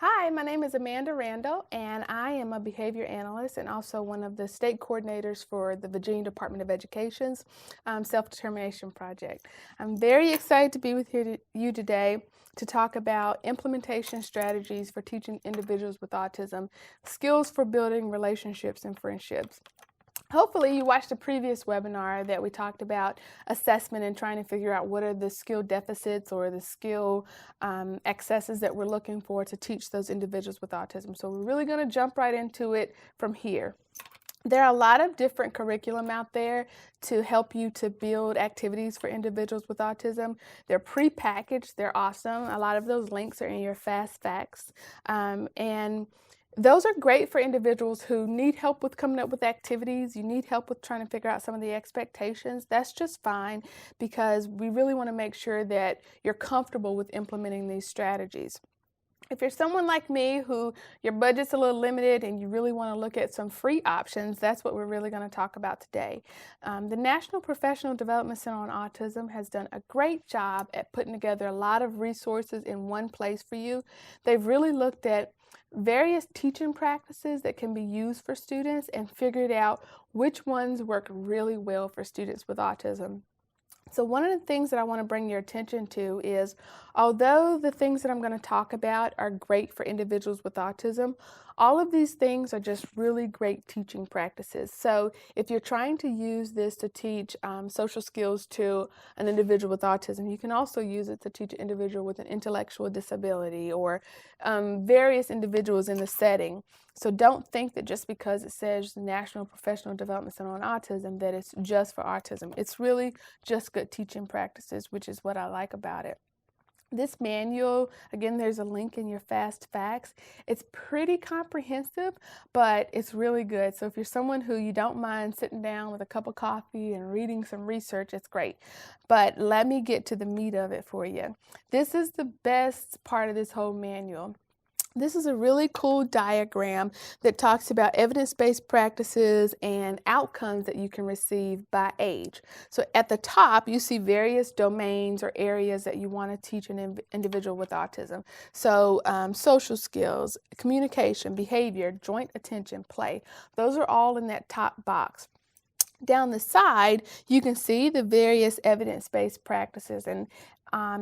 Hi, my name is Amanda Randall, and I am a behavior analyst and also one of the state coordinators for the Virginia Department of Education's Self-Determination Project. I'm very excited to be with you today to talk about implementation strategies for teaching individuals with autism, skills for building relationships and friendships. Hopefully you watched a previous webinar that we talked about assessment and trying to figure out what are the skill deficits or the skill excesses that we're looking for to teach those individuals with autism. So we're really going to jump right into it from here. There are a lot of different curriculum out there to help you to build activities for individuals with autism. They're pre-packaged, they're awesome. A lot of those links are in your fast facts. And those are great for individuals who need help with coming up with activities. You need help with trying to figure out some of the expectations. That's just fine because we really want to make sure that you're comfortable with implementing these strategies. If you're someone like me who your budget's a little limited and you really want to look at some free options, that's what we're really going to talk about today. The National Professional Development Center on Autism has done a great job at putting together a lot of resources in one place for you. They've really looked at various teaching practices that can be used for students and figured out which ones work really well for students with autism. So one of the things that I want to bring your attention to is, although the things that I'm going to talk about are great for individuals with autism, all of these things are just really great teaching practices. So if you're trying to use this to teach social skills to an individual with autism, you can also use it to teach an individual with an intellectual disability or various individuals in the setting. So don't think that just because it says National Professional Development Center on Autism that it's just for autism. It's really just good teaching practices, which is what I like about it. This manual, again, there's a link in your fast facts. It's pretty comprehensive, but it's really good. So if you're someone who you don't mind sitting down with a cup of coffee and reading some research, it's great. But let me get to the meat of it for you. This is the best part of this whole manual. This is a really cool diagram that talks about evidence-based practices and outcomes that you can receive by age. So at the top, you see various domains or areas that you want to teach an individual with autism. So social skills, communication, behavior, joint attention, play. Those are all in that top box. Down the side, you can see the various evidence-based practices, and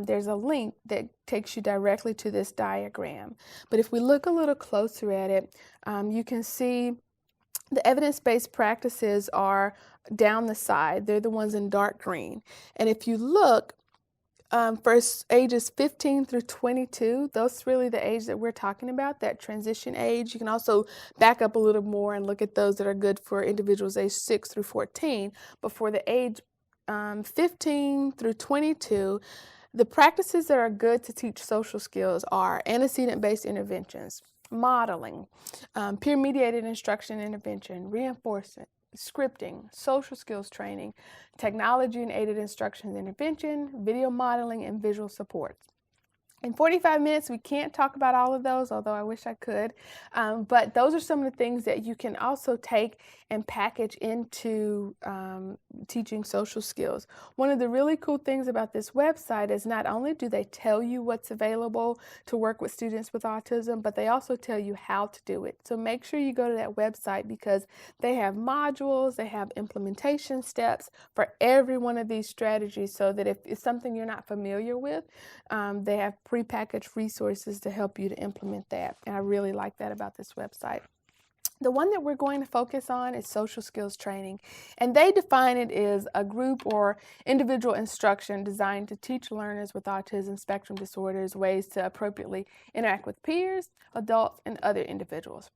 there's a link that takes you directly to this diagram. But if we look a little closer at it, you can see the evidence-based practices are down the side. They're the ones in dark green. And if you look, for ages 15 through 22, that's really the age that we're talking about, that transition age. You can also back up a little more and look at those that are good for individuals age 6 through 14. But for the age 15 through 22, the practices that are good to teach social skills are antecedent-based interventions, modeling, peer-mediated instruction intervention, reinforcement, scripting, social skills training, technology and aided instruction intervention, video modeling, and visual supports. In 45 minutes, we can't talk about all of those, although I wish I could, but those are some of the things that you can also take and package into teaching social skills. One of the really cool things about this website is not only do they tell you what's available to work with students with autism, but they also tell you how to do it. So make sure you go to that website because they have modules, they have implementation steps for every one of these strategies so that if it's something you're not familiar with, they have prepackaged resources to help you to implement that. And I really like that about this website. The one that we're going to focus on is social skills training, and they define it as a group or individual instruction designed to teach learners with autism spectrum disorders ways to appropriately interact with peers, adults, and other individuals.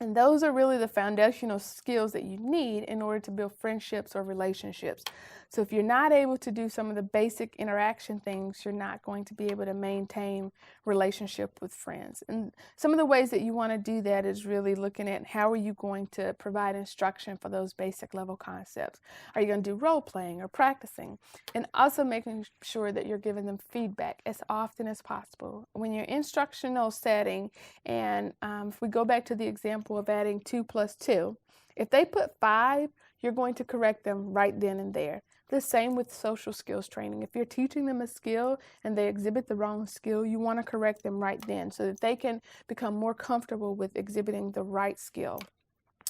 And those are really the foundational skills that you need in order to build friendships or relationships. So if you're not able to do some of the basic interaction things, you're not going to be able to maintain relationship with friends. And some of the ways that you want to do that is really looking at how are you going to provide instruction for those basic level concepts. Are you going to do role playing or practicing? And also making sure that you're giving them feedback as often as possible. When you're instructional setting, and if we go back to the example of adding 2 plus 2, if they put 5, you're going to correct them right then and there. The same with social skills training. If you're teaching them a skill and they exhibit the wrong skill, you want to correct them right then so that they can become more comfortable with exhibiting the right skill.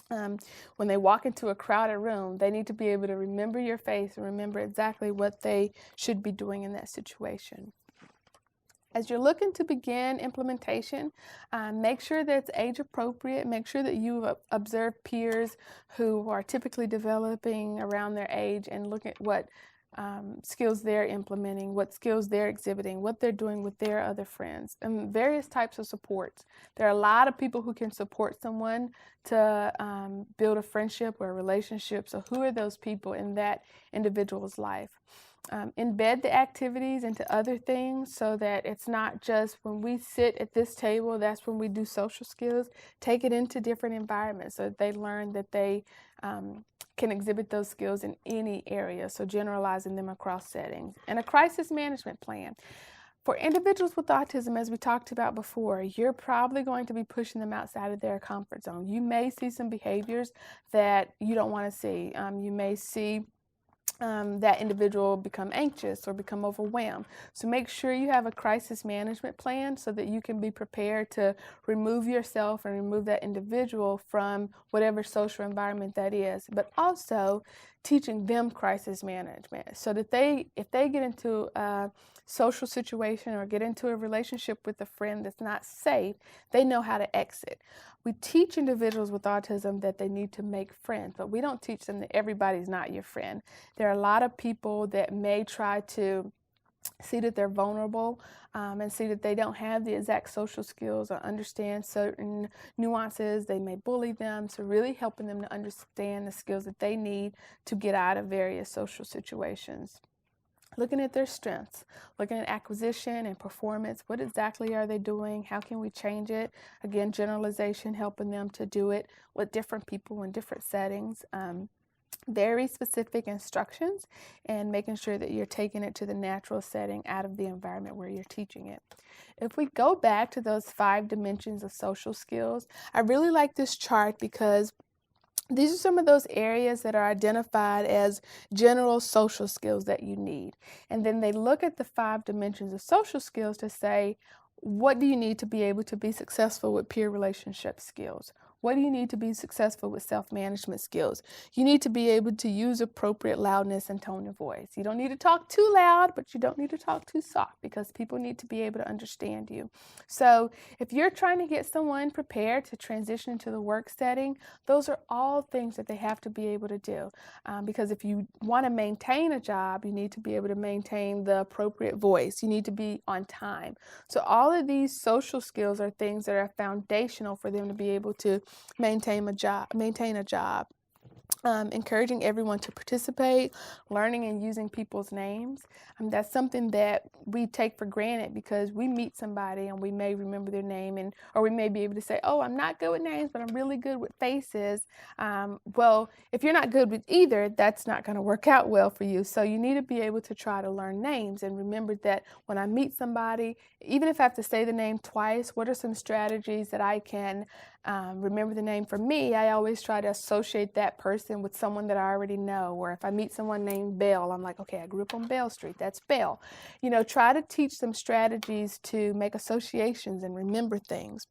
When they walk into a crowded room, they need to be able to remember your face and remember exactly what they should be doing in that situation. As you're looking to begin implementation, make sure that it's age appropriate. Make sure that you observe peers who are typically developing around their age and look at what skills they're implementing, what skills they're exhibiting, what they're doing with their other friends, and various types of supports. There are a lot of people who can support someone to build a friendship or a relationship. So who are those people in that individual's life? Embed the activities into other things so that it's not just when we sit at this table, that's when we do social skills. Take it into different environments so that they learn that they can exhibit those skills in any area, so generalizing them across settings. And a crisis management plan. For individuals with autism, as we talked about before, you're probably going to be pushing them outside of their comfort zone. You may see some behaviors that you don't want to see. You may see that individual become anxious or become overwhelmed. So make sure you have a crisis management plan so that you can be prepared to remove yourself and remove that individual from whatever social environment that is, but also teaching them crisis management so that if they get into a social situation or get into a relationship with a friend that's not safe, they know how to exit. We teach individuals with autism that they need to make friends, but we don't teach them that everybody's not your friend. There are a lot of people that may try to see that they're vulnerable and see that they don't have the exact social skills or understand certain nuances. They may bully them, so really helping them to understand the skills that they need to get out of various social situations. Looking at their strengths, looking at acquisition and performance. What exactly are they doing? How can we change it? Again, generalization, helping them to do it with different people in different settings. Very specific instructions and making sure that you're taking it to the natural setting out of the environment where you're teaching it. If we go back to those 5 dimensions of social skills, I really like this chart because these are some of those areas that are identified as general social skills that you need. And then they look at the 5 dimensions of social skills to say, what do you need to be able to be successful with peer relationship skills? What do you need to be successful with self-management skills? You need to be able to use appropriate loudness and tone of voice. You don't need to talk too loud, but you don't need to talk too soft because people need to be able to understand you. So if you're trying to get someone prepared to transition into the work setting, those are all things that they have to be able to do. Because if you want to maintain a job, you need to be able to maintain the appropriate voice. You need to be on time. So all of these social skills are things that are foundational for them to be able to maintain a job. Encouraging everyone to participate, learning and using people's names. That's something that we take for granted because we meet somebody and we may remember their name or we may be able to say, oh, I'm not good with names, but I'm really good with faces. Well, if you're not good with either, that's not going to work out well for you. So you need to be able to try to learn names and remember that when I meet somebody, even if I have to say the name twice, what are some strategies that I can remember the name? For me, I always try to associate that person with someone that I already know. Or if I meet someone named Bell, I'm like, okay, I grew up on Bell Street. That's Bell. Try to teach them strategies to make associations and remember things.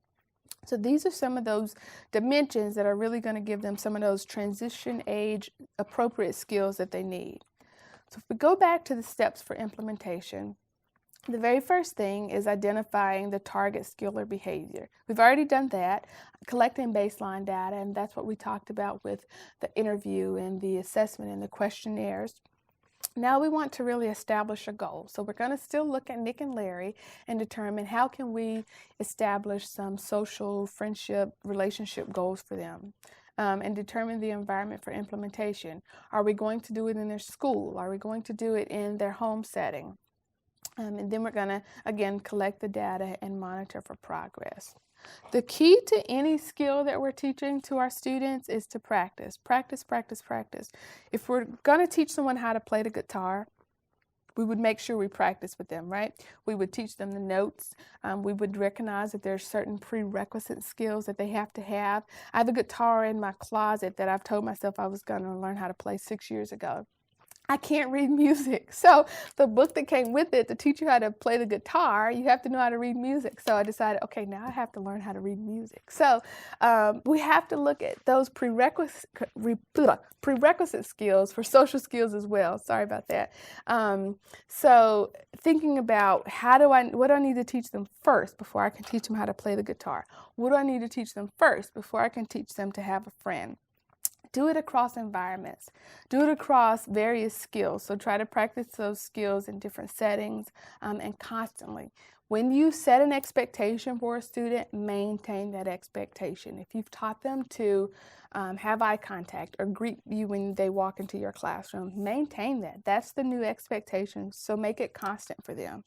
So these are some of those dimensions that are really going to give them some of those transition age appropriate skills that they need. So if we go back to the steps for implementation, the very first thing is identifying the target skill or behavior. We've already done that, collecting baseline data, and that's what we talked about with the interview and the assessment and the questionnaires. Now we want to really establish a goal. So we're going to still look at Nick and Larry and determine how can we establish some social friendship relationship goals for them. And determine the environment for implementation. Are we going to do it in their school? Are we going to do it in their home setting? And then we're going to, again, collect the data and monitor for progress. The key to any skill that we're teaching to our students is to practice. Practice, practice, practice. If we're going to teach someone how to play the guitar, we would make sure we practice with them, right? We would teach them the notes. We would recognize that there are certain prerequisite skills that they have to have. I have a guitar in my closet that I've told myself I was going to learn how to play 6 years ago. I can't read music. So the book that came with it to teach you how to play the guitar, you have to know how to read music. So I decided, okay, now I have to learn how to read music. So we have to look at those prerequisite skills for social skills as well. Sorry about that. So thinking about what do I need to teach them first before I can teach them how to play the guitar? What do I need to teach them first before I can teach them to have a friend? Do it across environments. Do it across various skills. So try to practice those skills in different settings and constantly. When you set an expectation for a student, maintain that expectation. If you've taught them to have eye contact or greet you when they walk into your classroom, maintain that. That's the new expectation, so make it constant for them.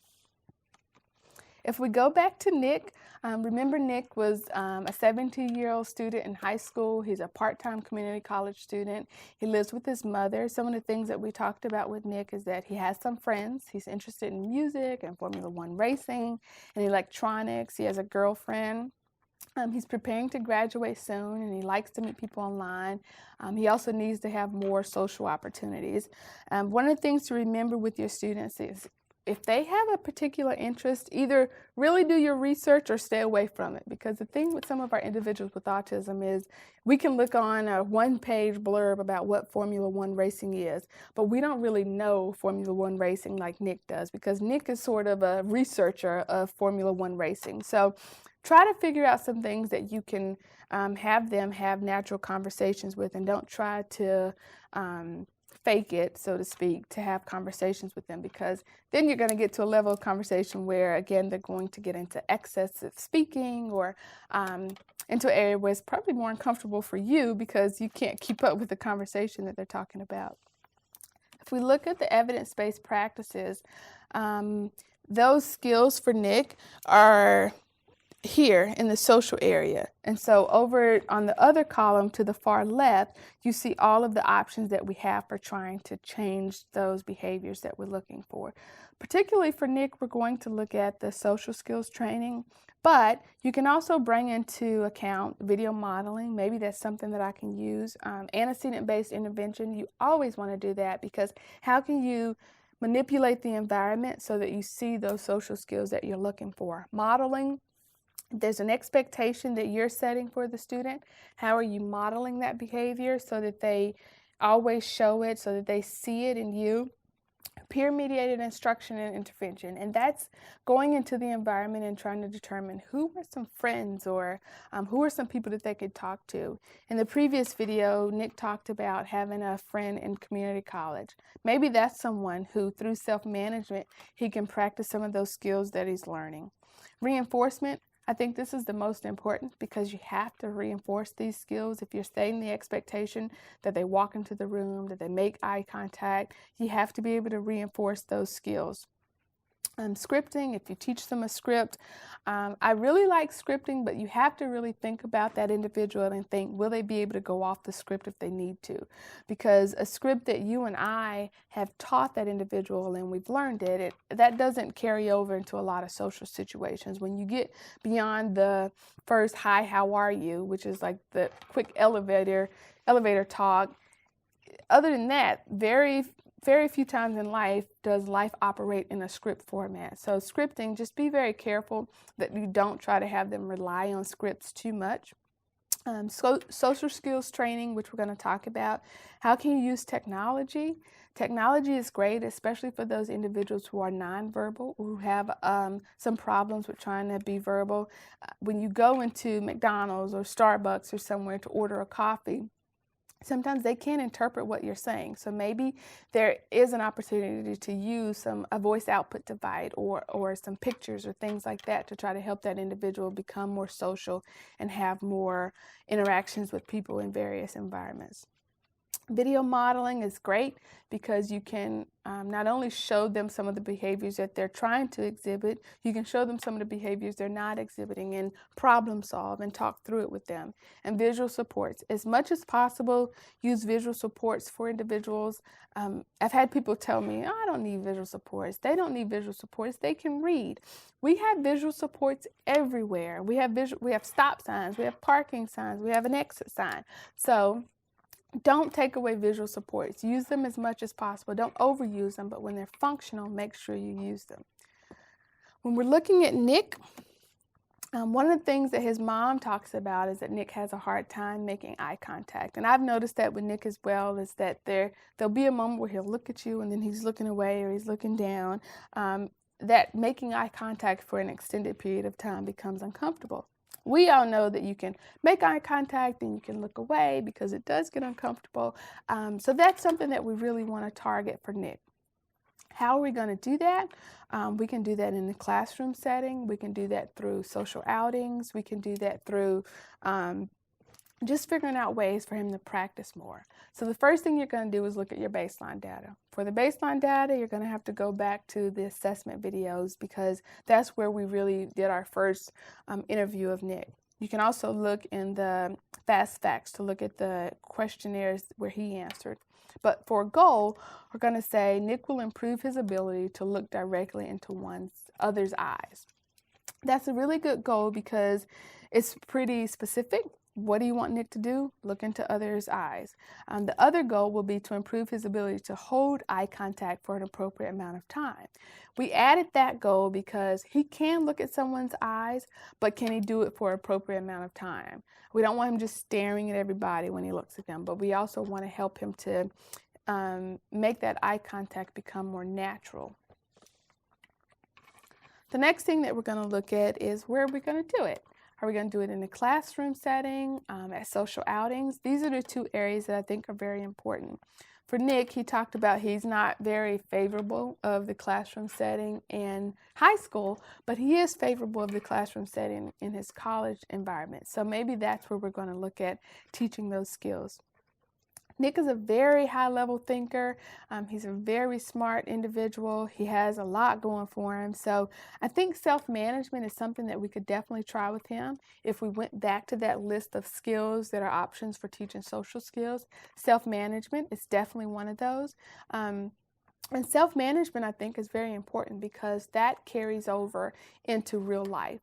If we go back to Nick, remember Nick was a 17-year-old student in high school. He's a part-time community college student. He lives with his mother. Some of the things that we talked about with Nick is that he has some friends. He's interested in music and Formula One racing and electronics. He has a girlfriend. He's preparing to graduate soon, and he likes to meet people online. He also needs to have more social opportunities. One of the things to remember with your students is if they have a particular interest, either really do your research or stay away from it. Because the thing with some of our individuals with autism is we can look on a one-page blurb about what Formula One racing is, but we don't really know Formula One racing like Nick does, because Nick is sort of a researcher of Formula One racing. So try to figure out some things that you can have them have natural conversations with, and don't try to fake it, so to speak, to have conversations with them, because then you're going to get to a level of conversation where, again, they're going to get into excessive speaking or into an area where it's probably more uncomfortable for you because you can't keep up with the conversation that they're talking about. If we look at the evidence-based practices, those skills for Nick are here in the social area. And so over on the other column to the far left, you see all of the options that we have for trying to change those behaviors that we're looking for. Particularly for Nick, we're going to look at the social skills training, but you can also bring into account video modeling. Maybe that's something that I can use. Antecedent-based intervention, you always want to do that, because how can you manipulate the environment so that you see those social skills that you're looking for? Modeling, there's an expectation that you're setting for the student. How are you modeling that behavior so that they always show it, so that they see it in you? Peer-mediated instruction and intervention, and that's going into the environment and trying to determine who are some friends or who are some people that they could talk to. In the previous video, Nick talked about having a friend in community college. Maybe that's someone who, through self-management, he can practice some of those skills that he's learning. Reinforcement, I think this is the most important, because you have to reinforce these skills. If you're setting the expectation that they walk into the room, that they make eye contact, you have to be able to reinforce those skills. Scripting, if you teach them a script, I really like scripting, but you have to really think about that individual and think, will they be able to go off the script if they need to? Because a script that you and I have taught that individual and we've learned it, that doesn't carry over into a lot of social situations. When you get beyond the first hi, how are you, which is like the quick elevator talk, other than that, very few times in life does life operate in a script format. So scripting, just be very careful that you don't try to have them rely on scripts too much. Social skills training, which we're going to talk about. How can you use technology? Technology is great, especially for those individuals who are nonverbal, who have some problems with trying to be verbal. When you go into McDonald's or Starbucks or somewhere to order a coffee, sometimes they can't interpret what you're saying. So maybe there is an opportunity to use a voice output device or some pictures or things like that to try to help that individual become more social and have more interactions with people in various environments. Video modeling is great because you can not only show them some of the behaviors that they're trying to exhibit, you can show them some of the behaviors they're not exhibiting and problem solve and talk through it with them. And visual supports. As much as possible, use visual supports for individuals. I've had people tell me, oh, I don't need visual supports. They don't need visual supports. They can read. We have visual supports everywhere. We have stop signs. We have parking signs. We have an exit sign. So Don't take away visual supports. Use them as much as possible. Don't overuse them, but when they're functional, make sure you use them. When we're looking at Nick, one of the things that his mom talks about is that Nick has a hard time making eye contact. And I've noticed that with Nick as well, is that there'll be a moment where he'll look at you and then he's looking away or he's looking down. That making eye contact for an extended period of time becomes uncomfortable. We all know that you can make eye contact and you can look away because it does get uncomfortable. So that's something that we really want to target for Nick. How are we going to do that? We can do that in the classroom setting. We can do that through social outings. We can do that through just figuring out ways for him to practice more. So the first thing you're going to do is look at your baseline data. For the baseline data, you're going to have to go back to the assessment videos because that's where we really did our first interview of Nick. You can also look in the Fast Facts to look at the questionnaires where he answered. But for a goal, we're going to say Nick will improve his ability to look directly into other's eyes. That's a really good goal because it's pretty specific. What do you want Nick to do? Look into others' eyes. The other goal will be to improve his ability to hold eye contact for an appropriate amount of time. We added that goal because he can look at someone's eyes, but can he do it for an appropriate amount of time? We don't want him just staring at everybody when he looks at them, but we also want to help him to make that eye contact become more natural. The next thing that we're going to look at is where are we going to do it? Are we going to do it in a classroom setting, at social outings? These are the two areas that I think are very important. For Nick, he talked about he's not very favorable of the classroom setting in high school, but he is favorable of the classroom setting in his college environment. So maybe that's where we're going to look at teaching those skills. Nick is a very high-level thinker. He's a very smart individual. He has a lot going for him. So I think self-management is something that we could definitely try with him. If we went back to that list of skills that are options for teaching social skills, self-management is definitely one of those. And self-management, I think, is very important because that carries over into real life.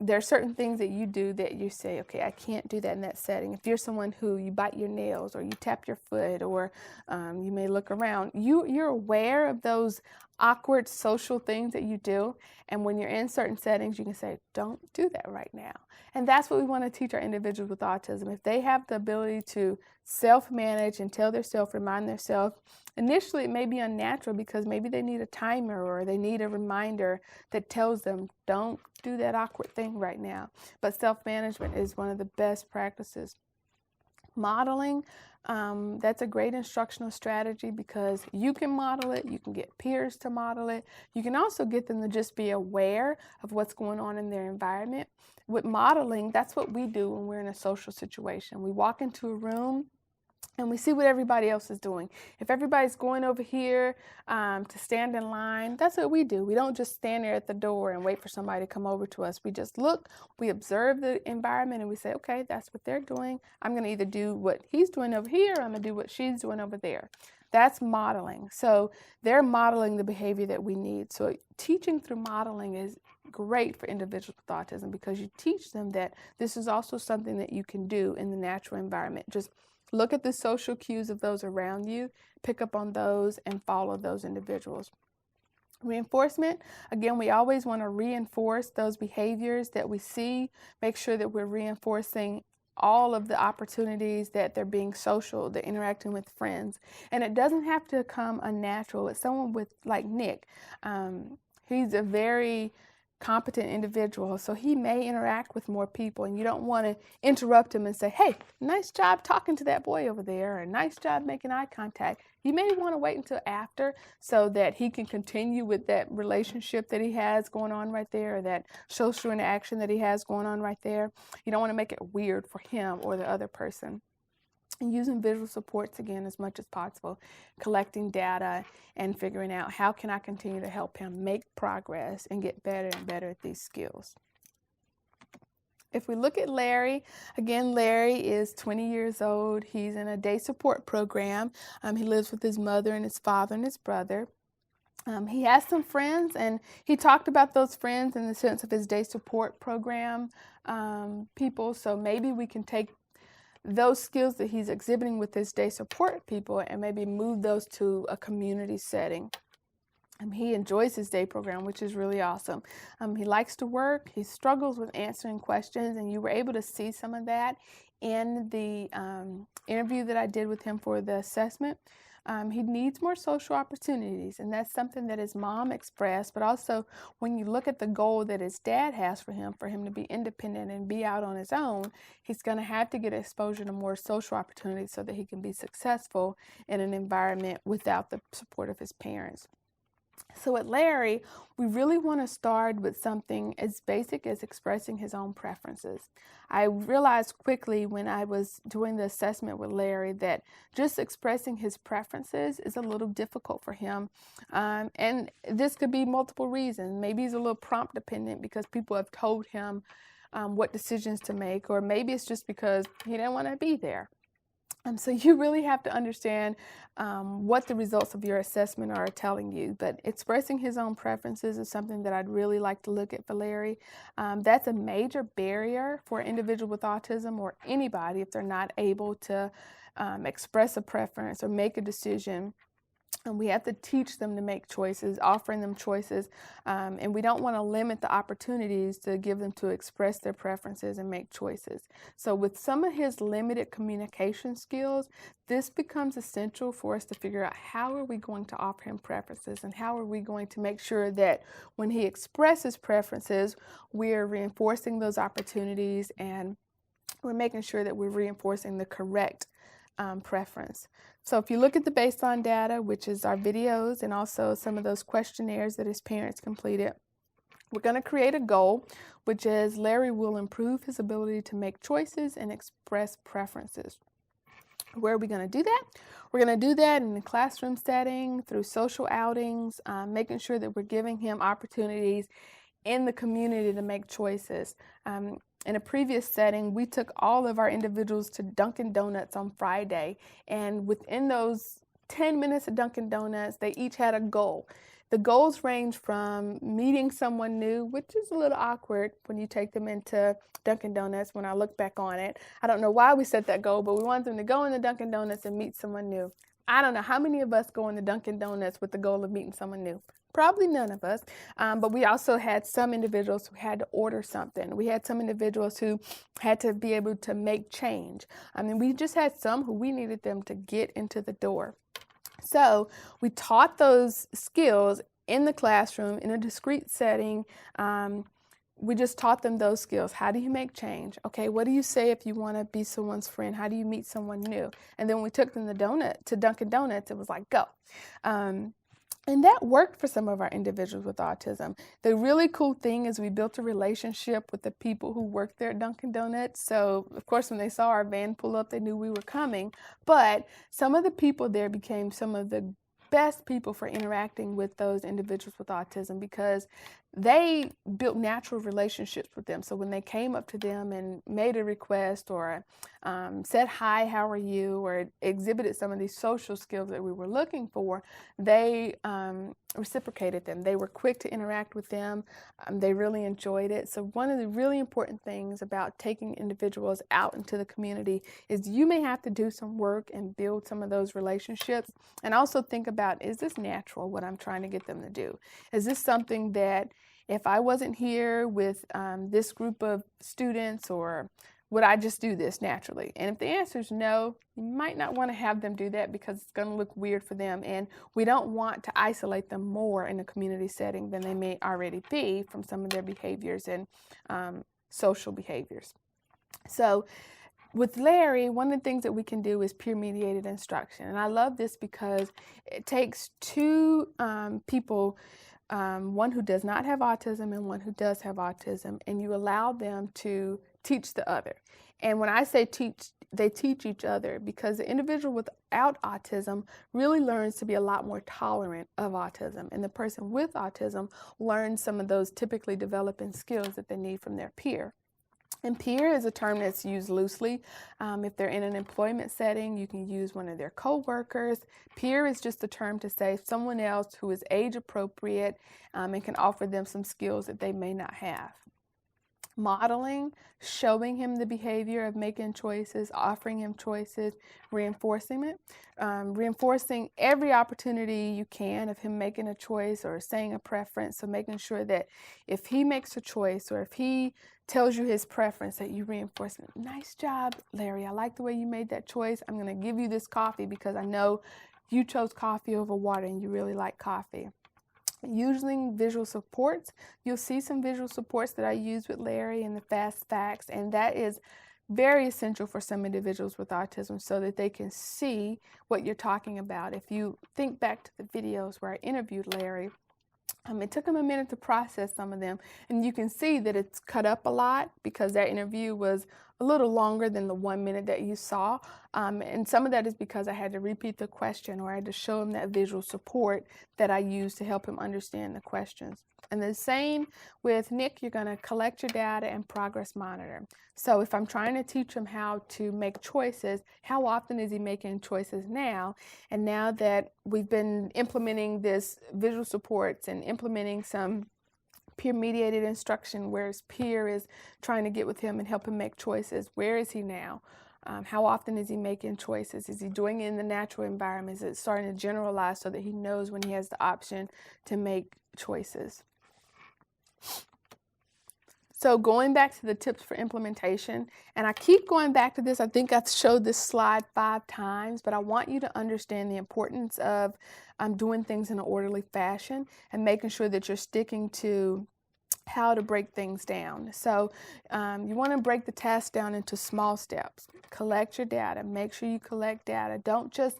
There are certain things that you do that you say, okay, I can't do that in that setting. If you're someone who you bite your nails or you tap your foot or you may look around, you're aware of those awkward social things that you do. And when you're in certain settings, you can say, don't do that right now. And that's what we want to teach our individuals with autism. If they have the ability to self-manage and tell themselves, remind themselves, initially it may be unnatural because maybe they need a timer or they need a reminder that tells them, don't do that awkward thing right now. But self-management is one of the best practices. Modeling, that's a great instructional strategy because you can model it, you can get peers to model it, you can also get them to just be aware of what's going on in their environment. With modeling, that's what we do when we're in a social situation. We walk into a room and we see what everybody else is doing. If everybody's going over here to stand in line, that's what we do. We don't just stand there at the door and wait for somebody to come over to us. We just look, we observe the environment, and we say, okay, that's what they're doing. I'm going to either do what he's doing over here, or I'm going to do what she's doing over there. That's modeling. So they're modeling the behavior that we need. So teaching through modeling is great for individuals with autism because you teach them that this is also something that you can do in the natural environment. Just look at the social cues of those around you, pick up on those, and follow those individuals. Reinforcement, again, we always want to reinforce those behaviors that we see, make sure that we're reinforcing all of the opportunities that they're being social, they're interacting with friends. And it doesn't have to come unnatural. It's someone with, like Nick, he's a very competent individual, so he may interact with more people, and you don't want to interrupt him and say, hey, nice job talking to that boy over there, or nice job making eye contact. You may want to wait until after so that he can continue with that relationship that he has going on right there, or that social interaction that he has going on right there. You don't want to make it weird for him or the other person. And using visual supports again as much as possible, collecting data and figuring out how can I continue to help him make progress and get better and better at these skills. If we look at Larry, again, Larry is 20 years old. He's in a day support program. He lives with his mother and his father and his brother. He has some friends, and he talked about those friends in the sense of his day support program people. So maybe we can take those skills that he's exhibiting with his day support people and maybe move those to a community setting. He enjoys his day program, which is really awesome. He likes to work. He struggles with answering questions, and you were able to see some of that in the interview that I did with him for the assessment. He needs more social opportunities, and that's something that his mom expressed, but also when you look at the goal that his dad has for him to be independent and be out on his own, he's going to have to get exposure to more social opportunities so that he can be successful in an environment without the support of his parents. So at Larry, we really want to start with something as basic as expressing his own preferences. I realized quickly when I was doing the assessment with Larry that just expressing his preferences is a little difficult for him. And this could be multiple reasons. Maybe he's a little prompt dependent because people have told him what decisions to make, or maybe it's just because he didn't want to be there. So you really have to understand what the results of your assessment are telling you. But expressing his own preferences is something that I'd really like to look at for Larry. That's a major barrier for an individual with autism or anybody if they're not able to express a preference or make a decision. And we have to teach them to make choices, offering them choices, and we don't want to limit the opportunities to give them to express their preferences and make choices. So with some of his limited communication skills, this becomes essential for us to figure out how are we going to offer him preferences and how are we going to make sure that when he expresses preferences, we're reinforcing those opportunities and we're making sure that we're reinforcing the correct preference. So if you look at the baseline data, which is our videos and also some of those questionnaires that his parents completed, we're going to create a goal, which is Larry will improve his ability to make choices and express preferences. Where are we going to do that? We're going to do that in the classroom setting, through social outings, making sure that we're giving him opportunities in the community to make choices. In a previous setting, we took all of our individuals to Dunkin' Donuts on Friday, and within those 10 minutes of Dunkin' Donuts, they each had a goal. The goals range from meeting someone new, which is a little awkward when you take them into Dunkin' Donuts when I look back on it. I don't know why we set that goal, but we wanted them to go in the Dunkin' Donuts and meet someone new. I don't know how many of us go in the Dunkin' Donuts with the goal of meeting someone new. Probably none of us, but we also had some individuals who had to order something. We had some individuals who had to be able to make change. We just had some who we needed them to get into the door. So we taught those skills in the classroom in a discrete setting. We just taught them those skills. How do you make change? Okay, what do you say if you want to be someone's friend? How do you meet someone new? And then when we took them to Dunkin' Donuts, it was like, go. And that worked for some of our individuals with autism. The really cool thing is we built a relationship with the people who worked there at Dunkin' Donuts. So, of course, when they saw our van pull up, they knew we were coming. But some of the people there became some of the best people for interacting with those individuals with autism because they built natural relationships with them. So when they came up to them and made a request or said, hi, how are you, or exhibited some of these social skills that we were looking for, they reciprocated them. They were quick to interact with them. They really enjoyed it. So one of the really important things about taking individuals out into the community is you may have to do some work and build some of those relationships, and also think about, is this natural, what I'm trying to get them to do? Is this something that if I wasn't here with this group of students, or would I just do this naturally? And if the answer is no, you might not want to have them do that because it's going to look weird for them. And we don't want to isolate them more in a community setting than they may already be from some of their behaviors and social behaviors. So with Larry, one of the things that we can do is peer-mediated instruction. And I love this because it takes two people, one who does not have autism and one who does have autism, and you allow them to teach the other. And when I say teach, they teach each other because the individual without autism really learns to be a lot more tolerant of autism, and the person with autism learns some of those typically developing skills that they need from their peer. And peer is a term that's used loosely. If they're in an employment setting, you can use one of their co-workers. Peer is just a term to say someone else who is age appropriate and can offer them some skills that they may not have. modeling, showing him the behavior of making choices, offering him choices, reinforcing it, reinforcing every opportunity you can of him making a choice or saying a preference. So making sure that if he makes a choice or if he tells you his preference, that you reinforce it. Nice job, Larry. I like the way you made that choice. I'm going to give you this coffee because I know you chose coffee over water and you really like coffee. Using visual supports, you'll see some visual supports that I use with Larry in the fast facts, and that is very essential for some individuals with autism so that they can see what you're talking about. If you think back to the videos where I interviewed Larry, it took him a minute to process some of them, and you can see that it's cut up a lot because that interview was a little longer than the 1 minute that you saw, and some of that is because I had to repeat the question or I had to show him that visual support that I used to help him understand the questions. And the same with Nick, you're going to collect your data and progress monitor. So if I'm trying to teach him how to make choices, how often is he making choices now? And now that we've been implementing this visual supports and implementing some peer-mediated instruction where his peer is trying to get with him and help him make choices, where is he now? How often is he making choices? Is he doing it in the natural environment? Is it starting to generalize so that he knows when he has the option to make choices? So going back to the tips for implementation, and I keep going back to this, I think I've showed this slide 5 times, but I want you to understand the importance of doing things in an orderly fashion and making sure that you're sticking to how to break things down. So you want to break the task down into small steps. Collect your data. Make sure you collect data. Don't just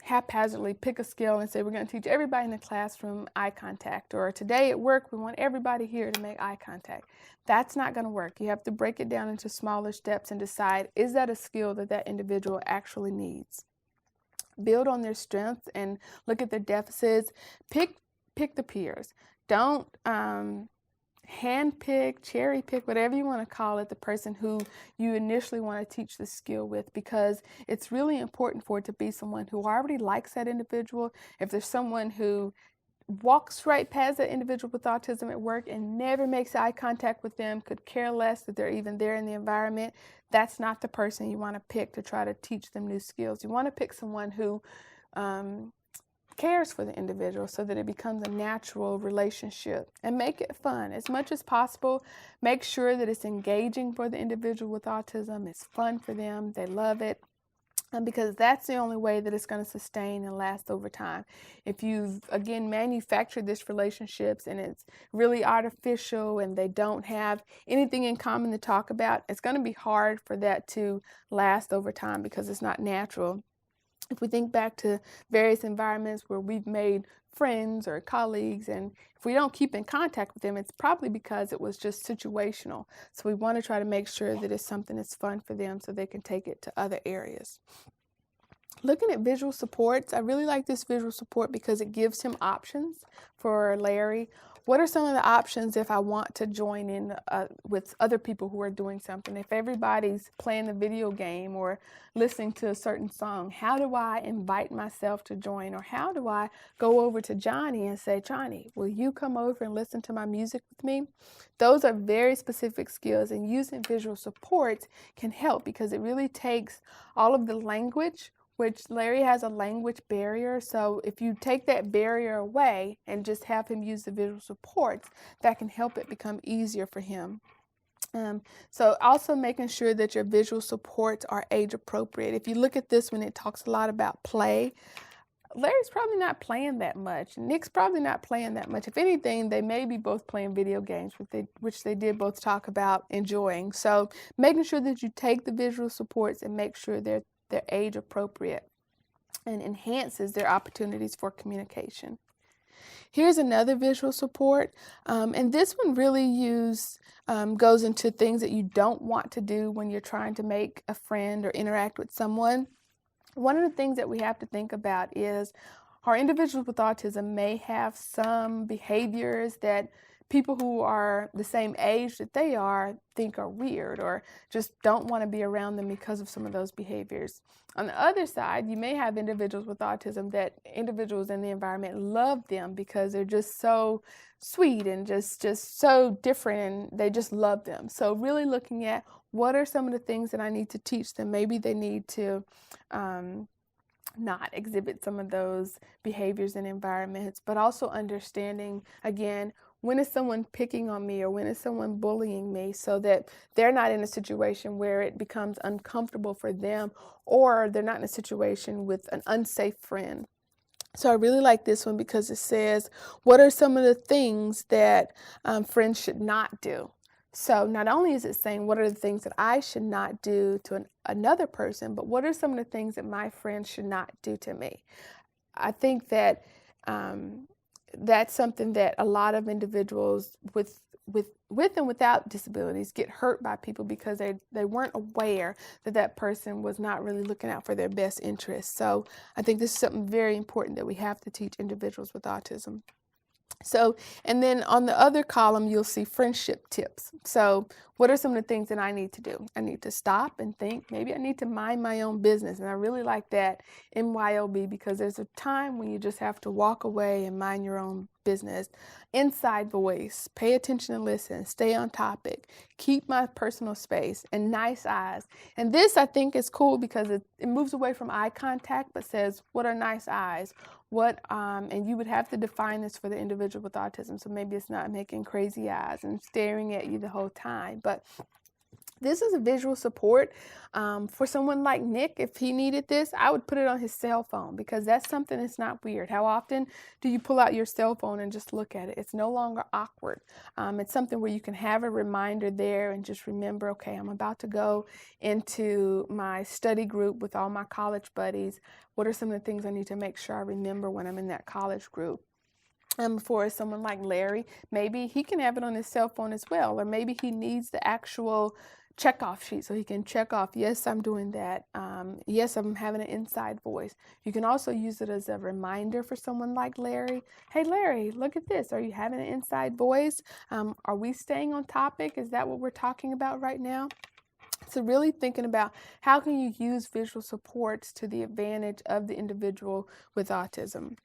haphazardly pick a skill and say we're going to teach everybody in the classroom eye contact, or today at work we want everybody here to make eye contact. That's not going to work. You have to break it down into smaller steps and decide, is that a skill that that individual actually needs? Build on their strengths and look at their deficits. Pick the peers. Don't handpick, cherry pick, whatever you want to call it, the person who you initially want to teach the skill with, because it's really important for it to be someone who already likes that individual. If there's someone who walks right past that individual with autism at work and never makes eye contact with them, could care less that they're even there in the environment, that's not the person you want to pick to try to teach them new skills. You want to pick someone who cares for the individual so that it becomes a natural relationship, and make it fun as much as possible. Make sure that it's engaging for the individual with autism. It's fun for them. They love it. Because that's the only way that it's going to sustain and last over time. If you've, again, manufactured this relationships and it's really artificial and they don't have anything in common to talk about, it's going to be hard for that to last over time because it's not natural. If we think back to various environments where we've made friends or colleagues, and if we don't keep in contact with them, it's probably because it was just situational. So we want to try to make sure that it's something that's fun for them so they can take it to other areas. Looking at visual supports, I really like this visual support because it gives him options for Larry. What are some of the options if I want to join in with other people who are doing something? If everybody's playing a video game or listening to a certain song, how do I invite myself to join? Or how do I go over to Johnny and say, Johnny, will you come over and listen to my music with me? Those are very specific skills, and using visual supports can help because it really takes all of the language, which Larry has a language barrier. So if you take that barrier away and just have him use the visual supports, that can help it become easier for him. So also making sure that your visual supports are age appropriate. If you look at this one, it talks a lot about play. Larry's probably not playing that much. Nick's probably not playing that much. If anything, they may be both playing video games, which they did both talk about enjoying. So making sure that you take the visual supports and make sure they're age appropriate and enhances their opportunities for communication. Here's another visual support, and this one really goes into things that you don't want to do when you're trying to make a friend or interact with someone. One of the things that we have to think about is our individuals with autism may have some behaviors that people who are the same age that they are think are weird or just don't want to be around them because of some of those behaviors. On the other side, you may have individuals with autism that individuals in the environment love them because they're just so sweet and just so different, and they just love them. So really looking at what are some of the things that I need to teach them. Maybe they need to not exhibit some of those behaviors and environments, but also understanding, again, when is someone picking on me or when is someone bullying me, so that they're not in a situation where it becomes uncomfortable for them, or they're not in a situation with an unsafe friend. So I really like this one because it says, what are some of the things that friends should not do? So not only is it saying what are the things that I should not do to another person, but what are some of the things that my friends should not do to me? I think that that's something that a lot of individuals with and without disabilities get hurt by people because they weren't aware that that person was not really looking out for their best interests. So I think this is something very important that we have to teach individuals with autism. So, and then on the other column, you'll see friendship tips. So what are some of the things that I need to do? I need to stop and think. Maybe I need to mind my own business. And I really like that MYOB because there's a time when you just have to walk away and mind your own business. Inside voice, pay attention and listen, stay on topic, keep my personal space, and nice eyes. And this I think is cool because it moves away from eye contact, but says, what are nice eyes? And you would have to define this for the individual with autism. So maybe it's not making crazy eyes and staring at you the whole time, but this is a visual support for someone like Nick. If he needed this, I would put it on his cell phone because that's something that's not weird. How often do you pull out your cell phone and just look at it? It's no longer awkward. It's something where you can have a reminder there and just remember, okay, I'm about to go into my study group with all my college buddies. What are some of the things I need to make sure I remember when I'm in that college group? For someone like Larry, maybe he can have it on his cell phone as well, or maybe he needs the actual check-off sheet so he can check off, yes, I'm doing that. Yes, I'm having an inside voice. You can also use it as a reminder for someone like Larry. Hey, Larry, look at this. Are you having an inside voice? Are we staying on topic? Is that what we're talking about right now? So really thinking about how can you use visual supports to the advantage of the individual with autism.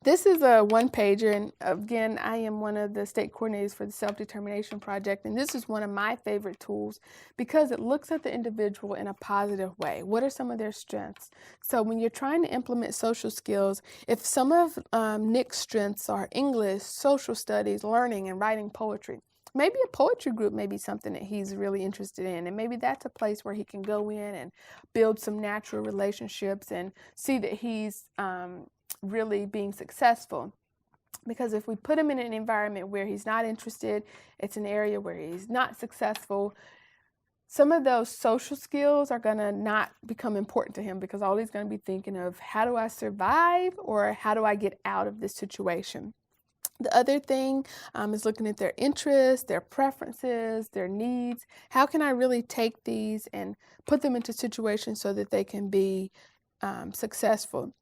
This is a one-pager, and again, I am one of the state coordinators for the Self-Determination Project, and this is one of my favorite tools because it looks at the individual in a positive way. What are some of their strengths? So when you're trying to implement social skills, if some of Nick's strengths are English, social studies, learning, and writing poetry, maybe a poetry group may be something that he's really interested in, and maybe that's a place where he can go in and build some natural relationships and see that he's really being successful. Because if we put him in an environment where he's not interested, it's an area where he's not successful, some of those social skills are going to not become important to him because all he's going to be thinking of, how do I survive or how do I get out of this situation? The other thing is looking at their interests, their preferences, their needs. How can I really take these and put them into situations so that they can be successful?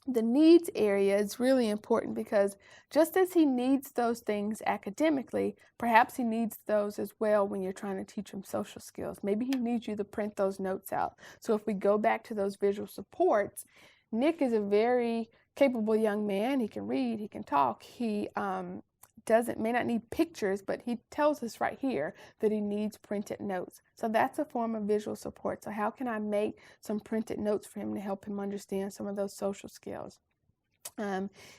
The needs area is really important because just as he needs those things academically, perhaps he needs those as well when you're trying to teach him social skills. Maybe he needs you to print those notes out. So if we go back to those visual supports, Nick is a very capable young man. He can read, he can talk, he may not need pictures, but he tells us right here that he needs printed notes. So that's a form of visual support. So how can I make some printed notes for him to help him understand some of those social skills?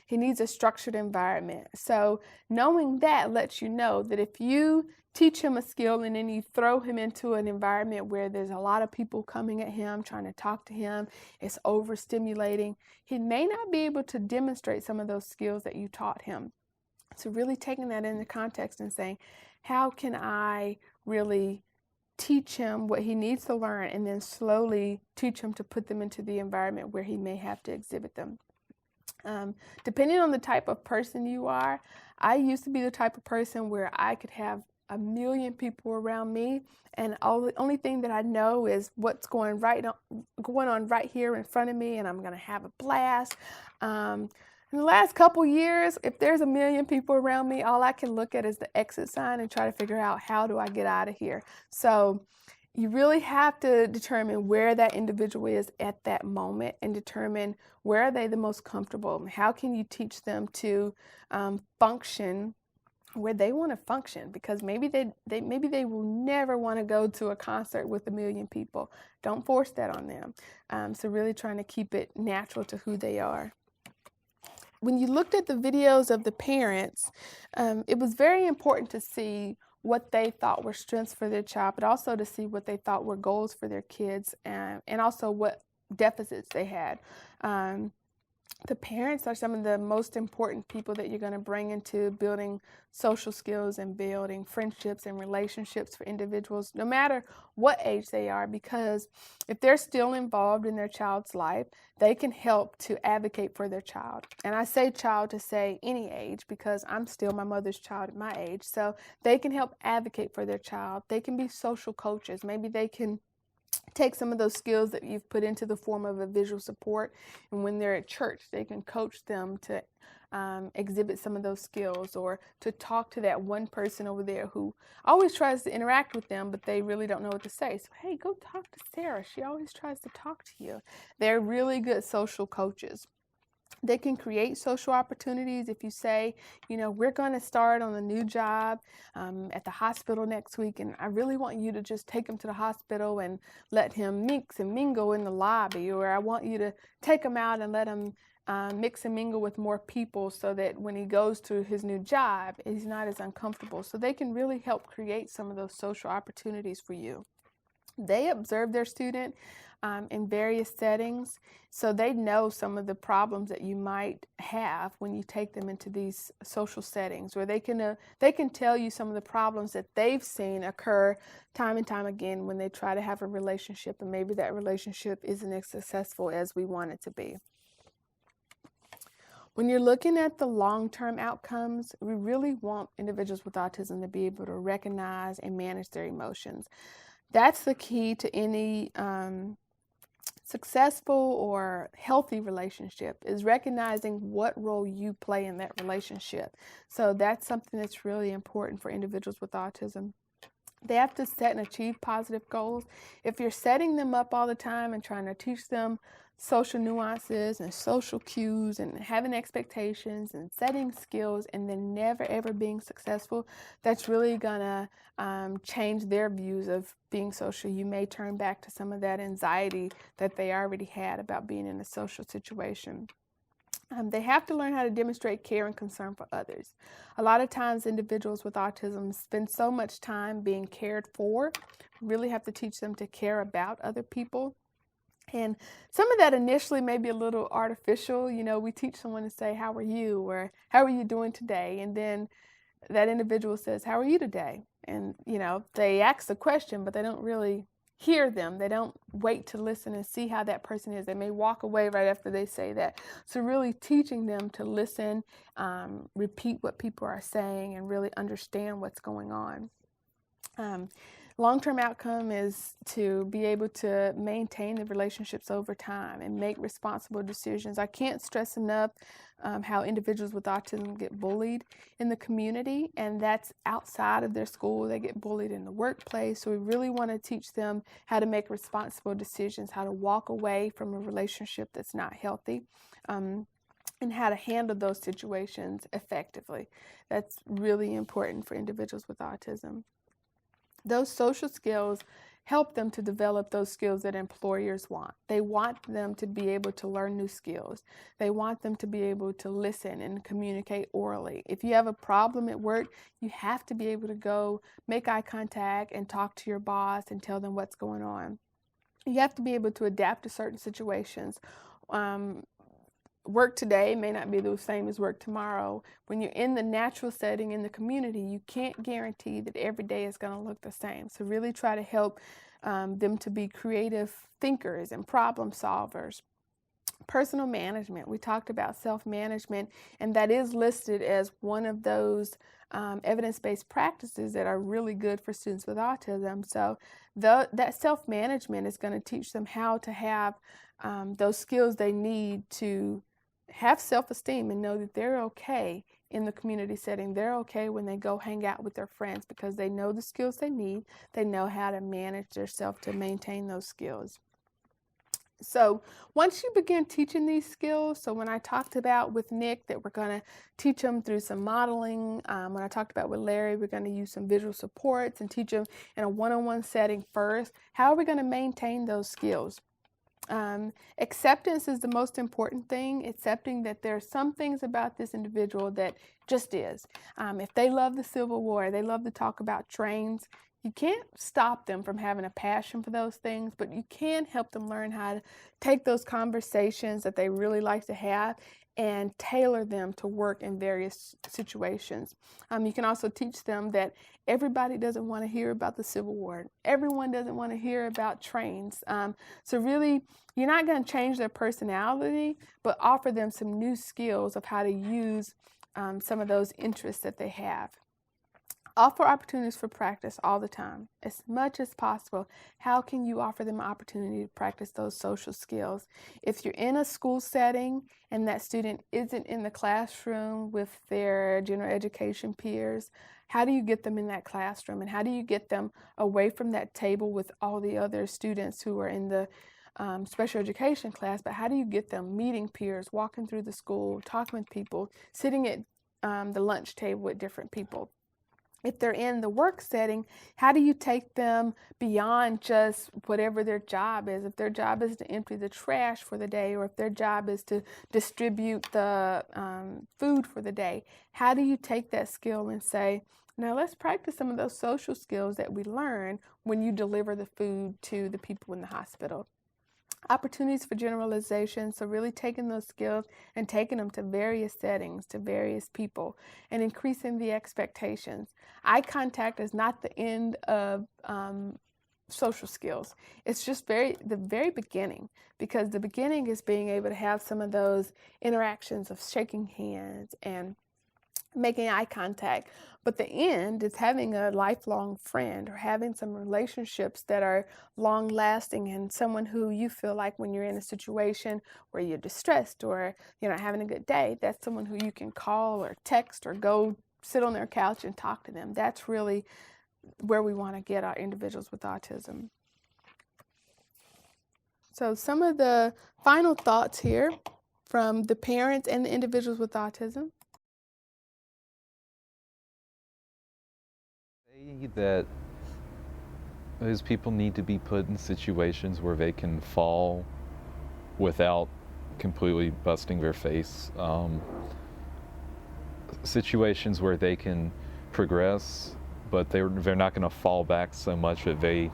He needs a structured environment. So knowing that lets you know that if you teach him a skill and then you throw him into an environment where there's a lot of people coming at him, trying to talk to him, it's overstimulating, he may not be able to demonstrate some of those skills that you taught him. So really taking that into context and saying, how can I really teach him what he needs to learn and then slowly teach him to put them into the environment where he may have to exhibit them. Depending on the type of person you are, I used to be the type of person where I could have a million people around me and the only thing that I know is what's going on right here in front of me, and I'm going to have a blast. In the last couple years, if there's a million people around me, all I can look at is the exit sign and try to figure out, how do I get out of here? So you really have to determine where that individual is at that moment and determine where are they the most comfortable. How can you teach them to function where they want to function, because maybe they will never want to go to a concert with a million people. Don't force that on them. So really trying to keep it natural to who they are. When you looked at the videos of the parents, it was very important to see what they thought were strengths for their child, but also to see what they thought were goals for their kids, and also what deficits they had. The parents are some of the most important people that you're going to bring into building social skills and building friendships and relationships for individuals, no matter what age they are, because if they're still involved in their child's life, they can help to advocate for their child. And I say child to say any age, because I'm still my mother's child at my age. So they can help advocate for their child. They can be social coaches. Maybe they can take some of those skills that you've put into the form of a visual support, and when they're at church, they can coach them to exhibit some of those skills, or to talk to that one person over there who always tries to interact with them, but they really don't know what to say. So, hey, go talk to Sarah. She always tries to talk to you. They're really good social coaches. They can create social opportunities. If you say, we're going to start on a new job at the hospital next week, and I really want you to just take him to the hospital and let him mix and mingle in the lobby, or I want you to take him out and let him mix and mingle with more people, so that when he goes to his new job, he's not as uncomfortable. So they can really help create some of those social opportunities for you. They observe their student in various settings, so they know some of the problems that you might have when you take them into these social settings, where they can tell you some of the problems that they've seen occur time and time again when they try to have a relationship, and maybe that relationship isn't as successful as we want it to be. When you're looking at the long-term outcomes, we really want individuals with autism to be able to recognize and manage their emotions. That's the key to any successful or healthy relationship, is recognizing what role you play in that relationship. So that's something that's really important for individuals with autism. They have to set and achieve positive goals. If you're setting them up all the time and trying to teach them social nuances and social cues and having expectations and setting skills and then never ever being successful, that's really gonna change their views of being social. You may turn back to some of that anxiety that they already had about being in a social situation. They have to learn how to demonstrate care and concern for others. A lot of times individuals with autism spend so much time being cared for. We really have to teach them to care about other people. And some of that initially may be a little artificial. We teach someone to say, how are you? Or how are you doing today? And then that individual says, how are you today? And, they ask the question, but they don't really hear them. They don't wait to listen and see how that person is. They may walk away right after they say that. So really teaching them to listen, repeat what people are saying, and really understand what's going on. Long-term outcome is to be able to maintain the relationships over time and make responsible decisions. I can't stress enough how individuals with autism get bullied in the community, and that's outside of their school. They get bullied in the workplace. So we really want to teach them how to make responsible decisions, how to walk away from a relationship that's not healthy, and how to handle those situations effectively. That's really important for individuals with autism. Those social skills help them to develop those skills that employers want. They want them to be able to learn new skills. They want them to be able to listen and communicate orally. If you have a problem at work, you have to be able to go make eye contact and talk to your boss and tell them what's going on. You have to be able to adapt to certain situations. Work today may not be the same as work tomorrow. When you're in the natural setting in the community, you can't guarantee that every day is going to look the same. So really try to help them to be creative thinkers and problem solvers. Personal management. We talked about self-management, and that is listed as one of those evidence-based practices that are really good for students with autism. So that self-management is going to teach them how to have those skills they need to have self-esteem and know that they're okay in the community setting. They're okay when they go hang out with their friends because they know the skills they need. They know how to manage themselves to maintain those skills. So once you begin teaching these skills, so when I talked about with Nick that we're going to teach them through some modeling, when I talked about with Larry, we're going to use some visual supports and teach them in a one-on-one setting first. How are we going to maintain those skills? Acceptance is the most important thing, accepting that there are some things about this individual that just is. If they love the Civil War, they love to talk about trains, you can't stop them from having a passion for those things, but you can help them learn how to take those conversations that they really like to have and tailor them to work in various situations. You can also teach them that everybody doesn't want to hear about the Civil War. Everyone doesn't want to hear about trains. So really, you're not going to change their personality, but offer them some new skills of how to use some of those interests that they have. Offer opportunities for practice all the time, as much as possible. How can you offer them an opportunity to practice those social skills? If you're in a school setting and that student isn't in the classroom with their general education peers, how do you get them in that classroom? And how do you get them away from that table with all the other students who are in the special education class? But how do you get them meeting peers, walking through the school, talking with people, sitting at the lunch table with different people? If they're in the work setting, how do you take them beyond just whatever their job is? If their job is to empty the trash for the day, or if their job is to distribute the food for the day, how do you take that skill and say, now let's practice some of those social skills that we learn when you deliver the food to the people in the hospital? Opportunities for generalization, so really taking those skills and taking them to various settings, to various people, and increasing the expectations. Eye contact is not the end of social skills. It's just the very beginning, because the beginning is being able to have some of those interactions of shaking hands and making eye contact. But the end is having a lifelong friend, or having some relationships that are long lasting, and someone who you feel like when you're in a situation where you're distressed or you're not having a good day, that's someone who you can call or text or go sit on their couch and talk to them. That's really where we want to get our individuals with autism. So some of the final thoughts here from the parents and the individuals with autism. That those people need to be put in situations where they can fall without completely busting their face. Situations where they can progress, but they're not going to fall back so much that they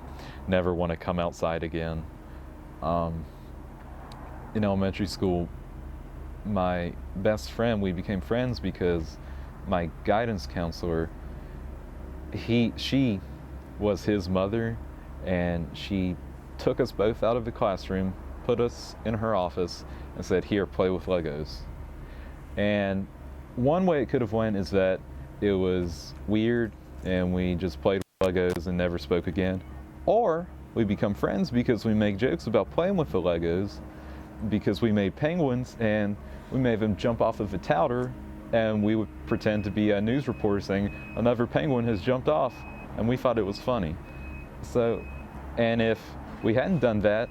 never want to come outside again. In elementary school, my best friend, we became friends because my guidance counselor, she was his mother, and she took us both out of the classroom, put us in her office, and said, "Here, play with Legos." And one way it could have went is that it was weird and we just played with Legos and never spoke again. Or we become friends because we make jokes about playing with the Legos, because we made penguins and we made them jump off of the tower, and we would pretend to be a news reporter saying, "Another penguin has jumped off," and we thought it was funny. So, and if we hadn't done that,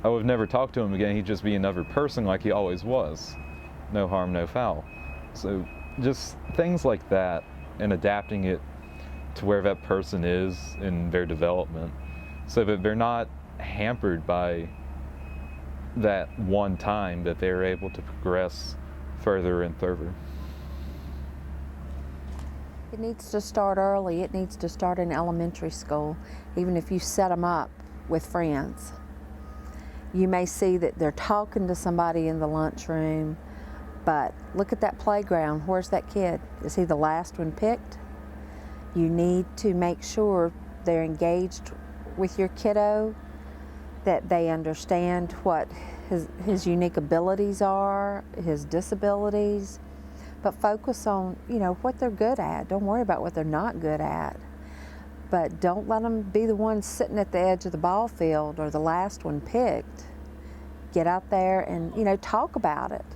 I would have never talked to him again. He'd just be another person like he always was. No harm, no foul. So just things like that, and adapting it to where that person is in their development, so that they're not hampered by that one time, that they're able to progress further and further. It needs to start early. It needs to start in elementary school, even if you set them up with friends. You may see that they're talking to somebody in the lunchroom, but look at that playground. Where's that kid? Is he the last one picked? You need to make sure they're engaged with your kiddo, that they understand what his unique abilities are, his disabilities, but focus on, what they're good at. Don't worry about what they're not good at. But don't let them be the ones sitting at the edge of the ball field or the last one picked. Get out there and, talk about it.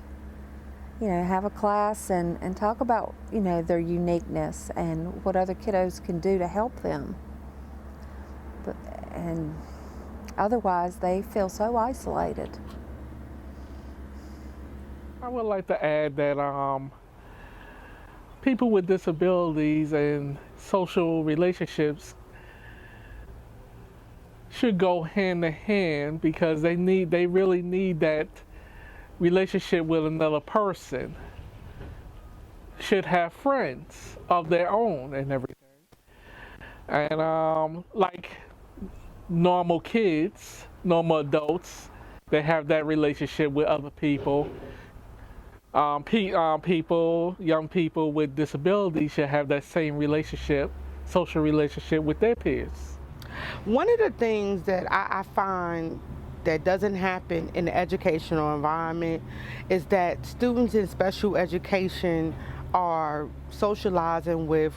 have a class and talk about, their uniqueness and what other kiddos can do to help them. And otherwise, they feel so isolated. I would like to add that people with disabilities and social relationships should go hand in hand, because they really need that relationship with another person. Should have friends of their own and everything. And like normal kids, normal adults, they have that relationship with other people. Young people with disabilities should have that same relationship, social relationship with their peers. One of the things that I find that doesn't happen in the educational environment is that students in special education are socializing with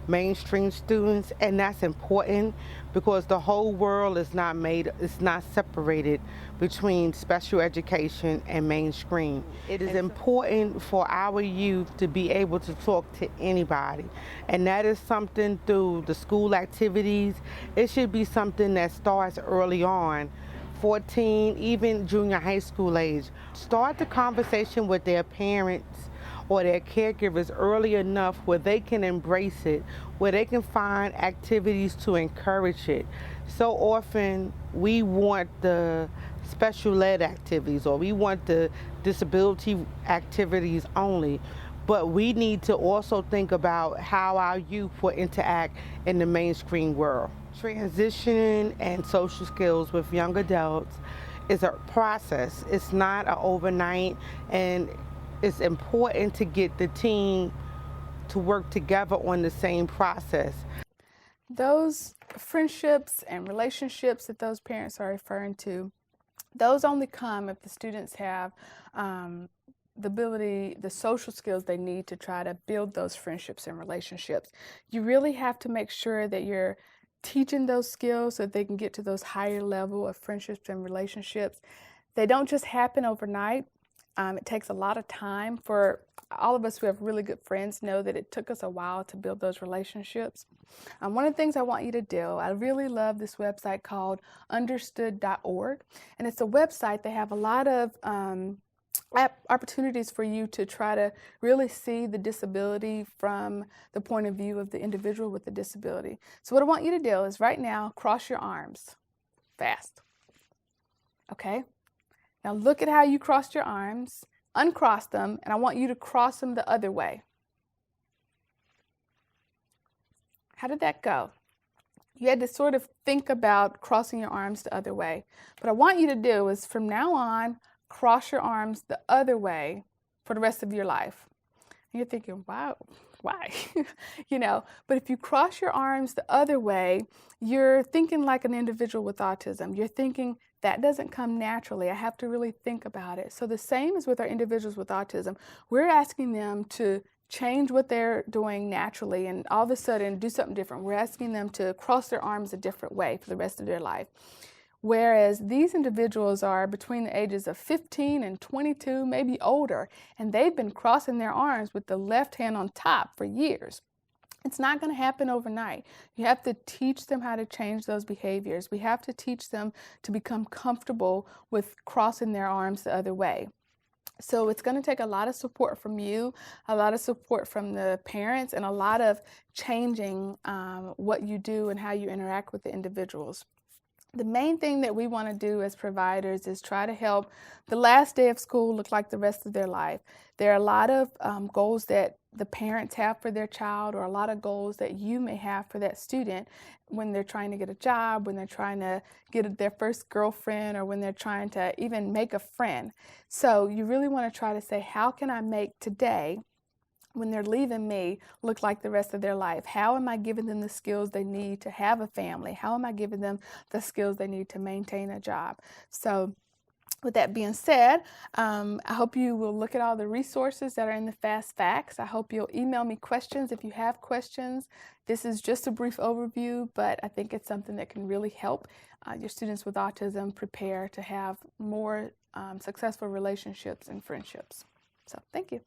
mainstream students, and that's important because the whole world is not separated between special education and mainstream. It is important for our youth to be able to talk to anybody, and that is something through the school activities. It should be something that starts early on, 14, even junior high school age. Start the conversation with their parents or their caregivers early enough where they can embrace it, where they can find activities to encourage it. So often we want the special ed activities, or we want the disability activities only, but we need to also think about how our youth will interact in the mainstream world. Transitioning and social skills with young adults is a process. It's not an overnight, and it's important to get the team to work together on the same process. Those friendships and relationships that those parents are referring to, those only come if the students have the ability, the social skills they need to try to build those friendships and relationships. You really have to make sure that you're teaching those skills so that they can get to those higher level of friendships and relationships. They don't just happen overnight. It takes a lot of time. For all of us who have really good friends know that it took us a while to build those relationships. One of the things I want you to do, I really love this website called understood.org, and it's a website that have a lot of opportunities for you to try to really see the disability from the point of view of the individual with the disability. So what I want you to do is right now, cross your arms fast. Okay? Now look at how you crossed your arms, uncross them, and I want you to cross them the other way. How did that go? You had to sort of think about crossing your arms the other way. What I want you to do is from now on, cross your arms the other way for the rest of your life. And you're thinking, wow, why? But if you cross your arms the other way, you're thinking like an individual with autism. You're thinking, that doesn't come naturally. I have to really think about it. So the same is with our individuals with autism. We're asking them to change what they're doing naturally and all of a sudden do something different. We're asking them to cross their arms a different way for the rest of their life. Whereas these individuals are between the ages of 15 and 22, maybe older, and they've been crossing their arms with the left hand on top for years. It's not going to happen overnight. You have to teach them how to change those behaviors. We have to teach them to become comfortable with crossing their arms the other way. So it's going to take a lot of support from you, a lot of support from the parents, and a lot of changing what you do and how you interact with the individuals. The main thing that we want to do as providers is try to help the last day of school look like the rest of their life. There are a lot of goals that the parents have for their child, or a lot of goals that you may have for that student when they're trying to get a job, when they're trying to get their first girlfriend, or when they're trying to even make a friend. So you really want to try to say, how can I make today, when they're leaving me, look like the rest of their life? How am I giving them the skills they need to have a family? How am I giving them the skills they need to maintain a job? So with that being said, I hope you will look at all the resources that are in the Fast Facts. I hope you'll email me questions if you have questions. This is just a brief overview, but I think it's something that can really help your students with autism prepare to have more successful relationships and friendships. So thank you.